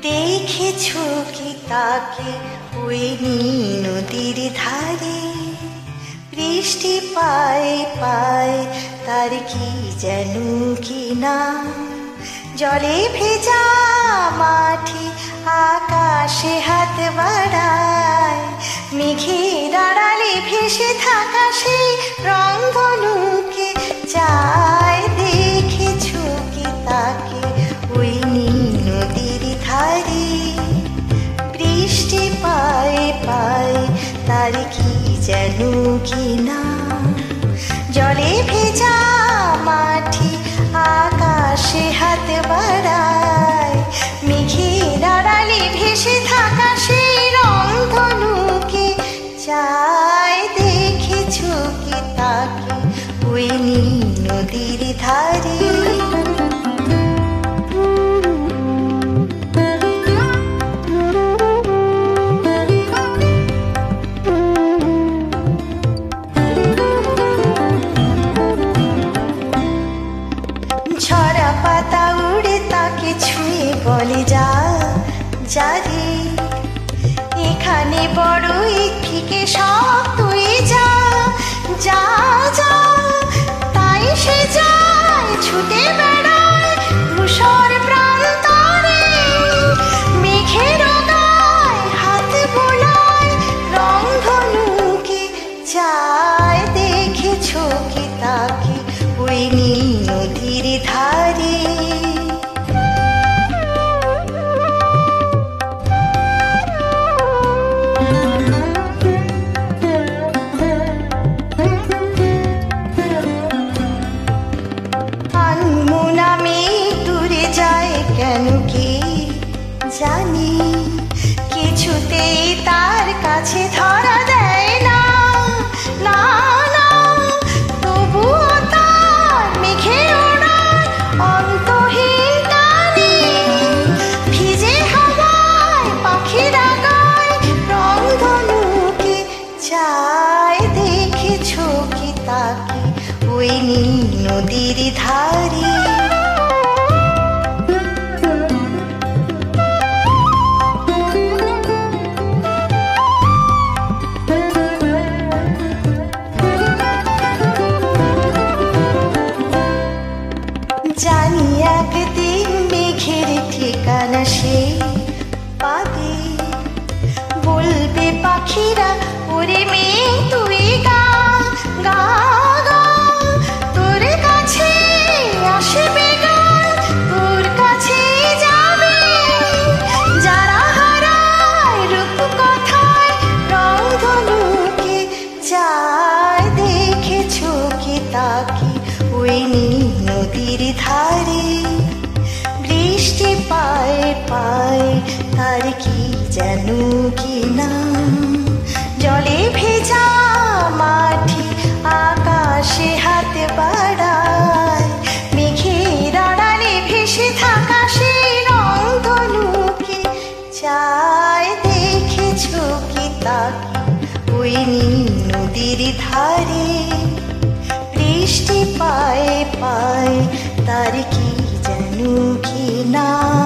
দেখেছো কি তাকে ওই নদীর ধারে? বৃষ্টি পায় পায় তার কি যেন কি নাম। জলে ভেজা মাঠে আকাশে হাত বাড়ায়, মেঘের আড়ালে ভেসে থাকা সেই রংধনুকে চায়। দেখেছো কি তাকে ওই নদীর ধারে? বৃষ্টি পায় পায় তার কি যেন কি নাম। জলে ভেজা মাঠে আকাশে হাত বাড়ায়, মেঘের আড়ালে ভেসে থাকা সেই রংধনুকে চায়। দেখেছো কি তাকে ওই নদীর ধারে? ছড়া পাতা উড়ে তাকে ছুঁয়ে বলে যা যারে, এখানে বড়ই ফিকে সব তুই যা যা যা। তাই সে যায় ছুটে বেড়ায় ধূসর প্রান্তরে, মেঘের গায়ে হাত বোলায় রংধনুকে চায়। দেখেছো কি তাকে ওই নদীর ধারে? আনমনা মেঘ দূরে যায় কেন কি জানি, কিছুতেই তার কাছে ধরা দেয় না না না। তবুও তার মেঘে ওড়ায় অন্তহীন টানে, ভিজে হাওয়ায় পাখিরা গায় রংধনুকে চায়। দেখেছো কি তাকে ওই নদীর ধারে? জানি একদিন মেঘের ঠিকানা সে পাবে, বলবে পাখিরা ওরে মেঘ তুই গা গা গা। তোর কাছে আসবে গান, তোর কাছে যাবে যারা হারায় রূপ কথায় রংধনুকে চায়। দেখেছো কি তাকে ওই নদীর ধারে? বৃষ্টি পায় পায় তার কি যেন কি নাম। জলে ভেজা মাঠে আকাশে হাত বাড়ায়, মেঘের আড়ালে ভেসে থাকা সেই রংধনুকে চায়। দেখেছো কি তাকে ওই নদীর ধারে? বৃষ্টি পায় পায় তার কি যেন কি নাম।